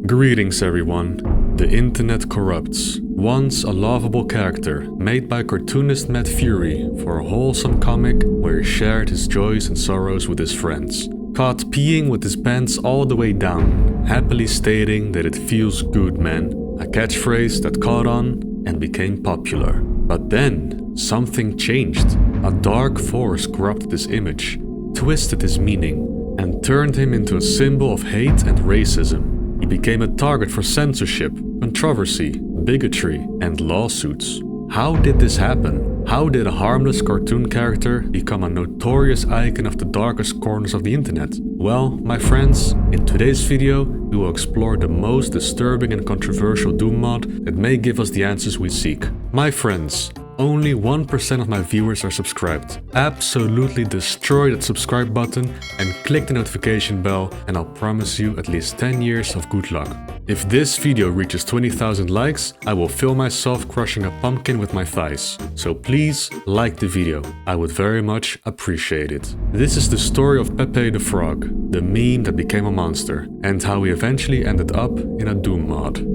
Greetings everyone. The internet corrupts. Once a lovable character, made by cartoonist Matt Fury for a wholesome comic where he shared his joys and sorrows with his friends. Caught peeing with his pants all the way down, happily stating that it feels good, man. A catchphrase that caught on and became popular. But then, something changed. A dark force corrupted his image, twisted his meaning, and turned him into a symbol of hate and racism. He became a target for censorship, controversy, bigotry, and lawsuits. How did this happen? How did a harmless cartoon character become a notorious icon of the darkest corners of the internet? Well, my friends, in today's video, we will explore the most disturbing and controversial Doom mod that may give us the answers we seek. My friends, only 1% of my viewers are subscribed. Absolutely destroy that subscribe button and click the notification bell, and I'll promise you at least 10 years of good luck. If this video reaches 20,000 likes, I will film myself crushing a pumpkin with my thighs. So please like the video. I would very much appreciate it. This is the story of Pepe the Frog, the meme that became a monster, and how he eventually ended up in a Doom mod.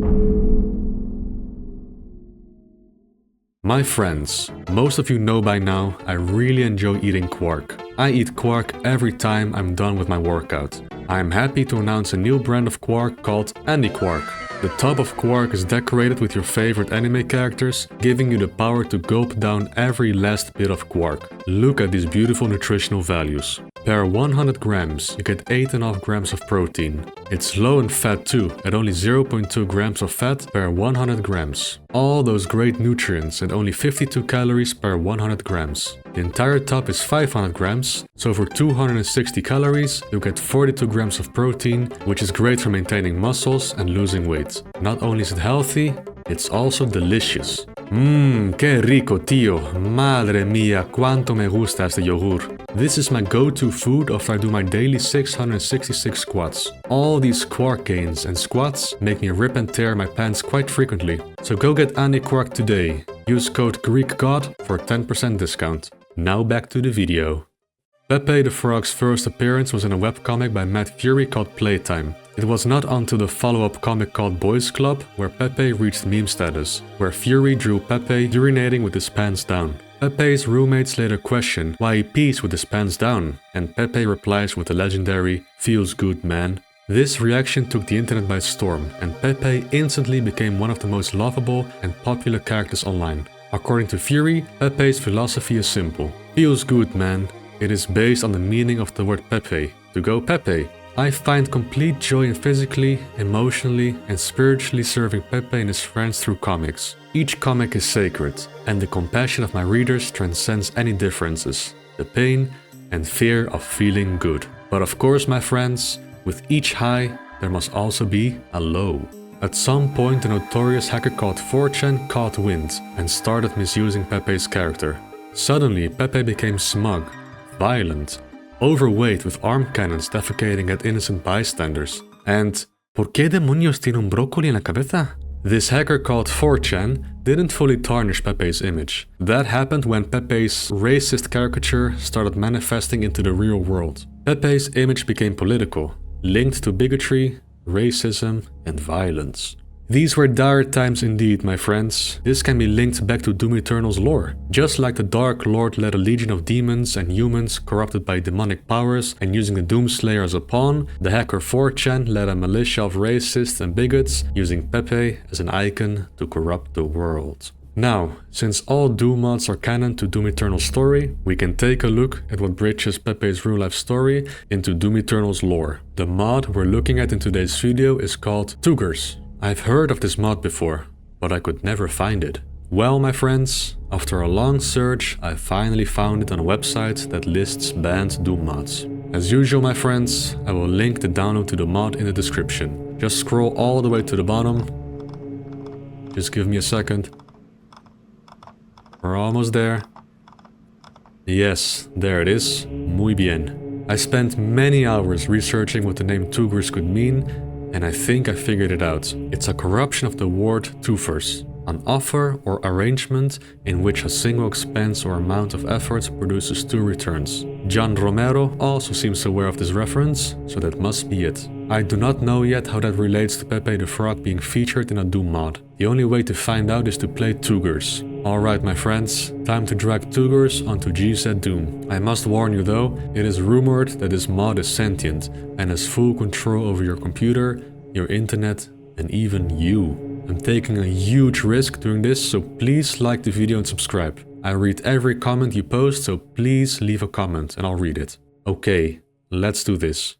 My friends, most of you know by now, I really enjoy eating quark. I eat quark every time I'm done with my workout. I am happy to announce a new brand of quark called Quark. The tub of quark is decorated with your favorite anime characters, giving you the power to gulp down every last bit of quark. Look at these beautiful nutritional values. Per 100 grams, you get 8.5 grams of protein. It's low in fat too, at only 0.2 grams of fat per 100 grams. All those great nutrients and only 52 calories per 100 grams. The entire tub is 500 grams, so for 260 calories, you get 42 grams of protein, which is great for maintaining muscles and losing weight. Not only is it healthy, it's also delicious. Qué rico, tío. Madre mía, cuánto me gusta este yogur. This is my go-to food after I do my daily 666 squats. All these quark gains and squats make me rip and tear my pants quite frequently. So go get Quark today. Use code GreekGod for 10% discount. Now back to the video. Pepe the Frog's first appearance was in a webcomic by Matt Fury called Playtime. It was not until the follow-up comic called Boys Club where Pepe reached meme status, where Fury drew Pepe urinating with his pants down. Pepe's roommates later question why he pees with his pants down, and Pepe replies with the legendary "feels good, man." This reaction took the internet by storm, and Pepe instantly became one of the most lovable and popular characters online. According to Fury, Pepe's philosophy is simple. Feels good, man. It is based on the meaning of the word Pepe, to go Pepe. I find complete joy in physically, emotionally, and spiritually serving Pepe and his friends through comics. Each comic is sacred, and the compassion of my readers transcends any differences, the pain and fear of feeling good. But of course, my friends, with each high, there must also be a low. At some point, a notorious hacker called 4chan caught wind and started misusing Pepe's character. Suddenly, Pepe became smug, violent, overweight with arm cannons defecating at innocent bystanders. And ¿por qué demonios tiene un brócoli en la cabeza? This hacker called 4chan didn't fully tarnish Pepe's image. That happened when Pepe's racist caricature started manifesting into the real world. Pepe's image became political, linked to bigotry, racism, and violence. These were dire times indeed, my friends. This can be linked back to Doom Eternal's lore. Just like the Dark Lord led a legion of demons and humans corrupted by demonic powers and using the Doomslayer as a pawn, the hacker 4chan led a militia of racists and bigots using Pepe as an icon to corrupt the world. Now, since all Doom mods are canon to Doom Eternal's story, we can take a look at what bridges Pepe's real-life story into Doom Eternal's lore. The mod we're looking at in today's video is called Twogers. I've heard of this mod before, but I could never find it. Well, my friends, after a long search, I finally found it on a website that lists banned Doom mods. As usual, my friends, I will link the download to the mod in the description. Just scroll all the way to the bottom. Just give me a second. We're almost there. Yes, there it is. Muy bien. I spent many hours researching what the name Twogers could mean, and I think I figured it out. It's a corruption of the word twofers. an offer or arrangement in which a single expense or amount of effort produces 2 returns. John Romero also seems aware of this reference, so that must be it. I do not know yet how that relates to Pepe the Frog being featured in a Doom mod. The only way to find out is to play Twogers. Alright my friends, time to drag Twogers onto GZ Doom. I must warn you though, it is rumored that this mod is sentient and has full control over your computer, your internet, and even you. I'm taking a huge risk doing this, so please like the video and subscribe. I read every comment you post, so please leave a comment and I'll read it. Okay, let's do this.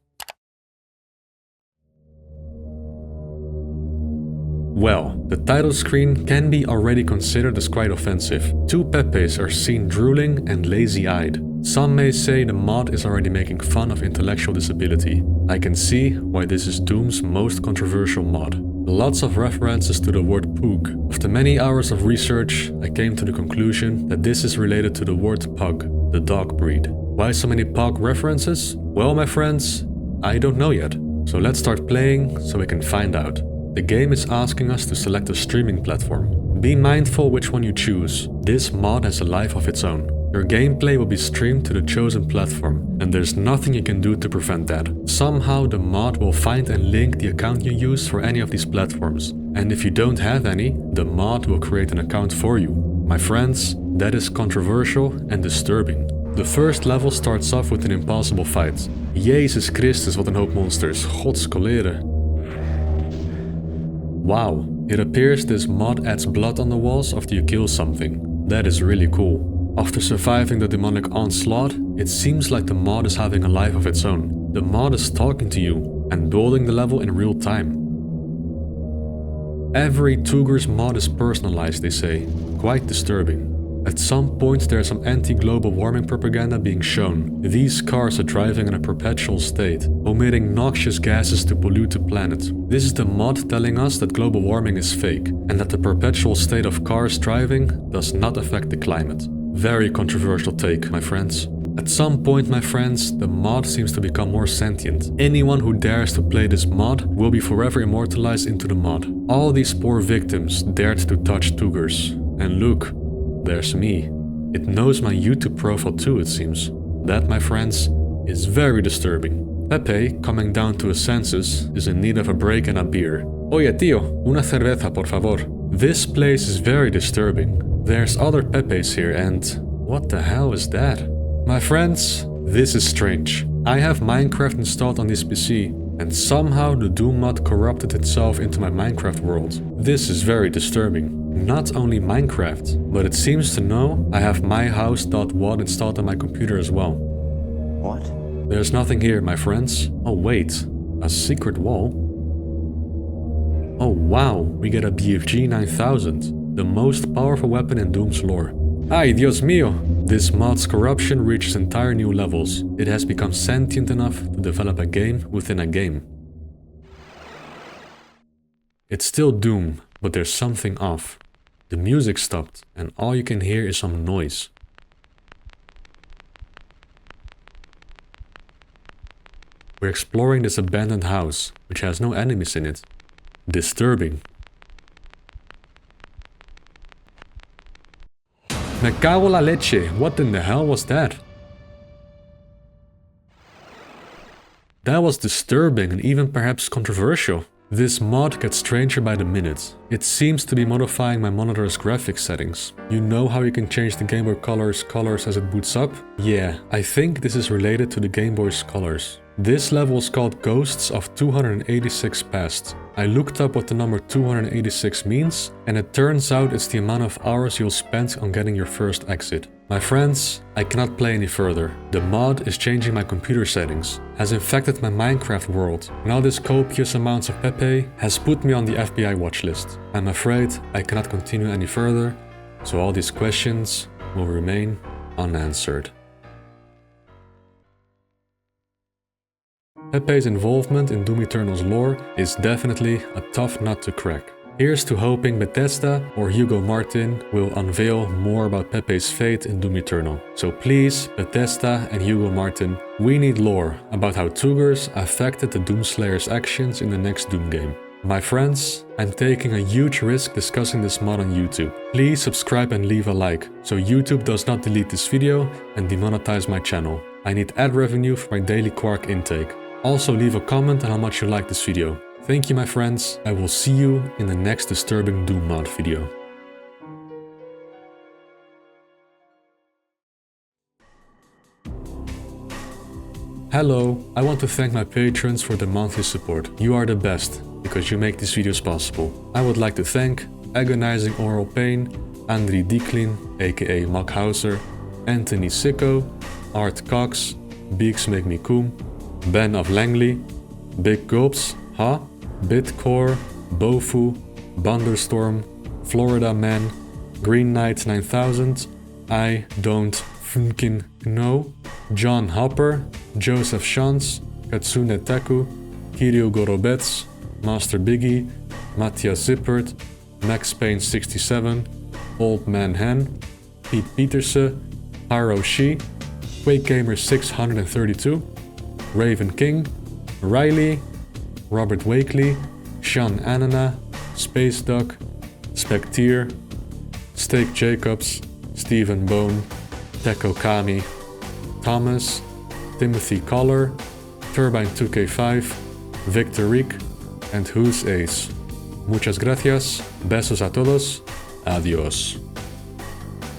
Well, the title screen can be already considered as quite offensive. 2 Pepes are seen drooling and lazy-eyed. Some may say the mod is already making fun of intellectual disability. I can see why this is Doom's most controversial mod. Lots of references to the word poog. After many hours of research, I came to the conclusion that this is related to the word pug, the dog breed. Why so many pug references? Well, my friends, I don't know yet. So let's start playing so we can find out. The game is asking us to select a streaming platform. Be mindful which one you choose. This mod has a life of its own. Your gameplay will be streamed to the chosen platform, and there's nothing you can do to prevent that. Somehow the mod will find and link the account you use for any of these platforms. And if you don't have any, the mod will create an account for you. My friends, that is controversial and disturbing. The first level starts off with an impossible fight. Jezus Christus, wat een hoop monsters. Godskolere. Wow, it appears this mod adds blood on the walls after you kill something. That is really cool. After surviving the demonic onslaught, it seems like the mod is having a life of its own. The mod is talking to you and building the level in real time. Every Twogers mod is personalized, they say. Quite disturbing. At some point there's some anti-global warming propaganda being shown. These cars are driving in a perpetual state, emitting noxious gases to pollute the planet. This is the mod telling us that global warming is fake, and that the perpetual state of cars driving does not affect the climate. Very controversial take, my friends. At some point, my friends, the mod seems to become more sentient. Anyone who dares to play this mod will be forever immortalized into the mod. All these poor victims dared to touch Twogers. And look, there's me. It knows my YouTube profile too, it seems. That, my friends, is very disturbing. Pepe, coming down to his senses, is in need of a break and a beer. Oye tío, una cerveza por favor. This place is very disturbing. There's other Pepes here and... what the hell is that? My friends, this is strange. I have Minecraft installed on this PC, and somehow the Doom mod corrupted itself into my Minecraft world. This is very disturbing. Not only Minecraft, but it seems to know I have MyHouse.WAD installed on my computer as well. What? There's nothing here, my friends. Oh wait, a secret wall? Oh wow, we get a BFG 9000, the most powerful weapon in Doom's lore. Ay, Dios mío! This mod's corruption reaches entire new levels. It has become sentient enough to develop a game within a game. It's still Doom, but there's something off. The music stopped, and all you can hear is some noise. We're exploring this abandoned house, which has no enemies in it. Disturbing. Me cago la leche, what in the hell was that? That was disturbing and even perhaps controversial. This mod gets stranger by the minute. It seems to be modifying my monitor's graphics settings. You know how you can change the Game Boy colors as it boots up? Yeah, I think this is related to the Game Boy's colors. This level is called Ghosts of 286 Past. I looked up what the number 286 means, and it turns out it's the amount of hours you'll spend on getting your first exit. My friends, I cannot play any further. The mod is changing my computer settings, has infected my Minecraft world, and all this copious amounts of Pepe has put me on the FBI watch list. I'm afraid I cannot continue any further, so all these questions will remain unanswered. Pepe's involvement in Doom Eternal's lore is definitely a tough nut to crack. Here's to hoping Bethesda or Hugo Martin will unveil more about Pepe's fate in Doom Eternal. So please, Bethesda and Hugo Martin, we need lore about how Twogers affected the Doomslayer's actions in the next Doom game. My friends, I'm taking a huge risk discussing this mod on YouTube. Please subscribe and leave a like, so YouTube does not delete this video and demonetize my channel. I need ad revenue for my daily Quark intake. Also leave a comment on how much you like this video. Thank you my friends, I will see you in the next Disturbing Doom mod video. Hello, I want to thank my patrons for the monthly support. You are the best, because you make these videos possible. I would like to thank Agonizing Oral Pain, Andri Dieklin, aka Mackhauser, Anthony Sicko, Art Cox, Beaks Make Me Coom, Ben of Langley, Big Gulps, Ha, Bitcore, Bofu, Bunderstorm, Florida Man, Green Knight 9000, I Don't Funkin Know, John Hopper, Joseph Shantz, Katsune Taku, Kiryu Gorobets, Master Biggie, Matthias Zippert, Max Payne 67, Old Man Hen, Pete Pieterse, Haro Shi, Quake Gamer 632, Raven King, Riley, Robert Wakely, Sean Anana, Space Duck, Spectier, Steak Jacobs, Stephen Bone, Teko Kami, Thomas, Timothy Collar, Turbine 2K5, Victor Rick, and Who's Ace. Muchas gracias, besos a todos, adiós.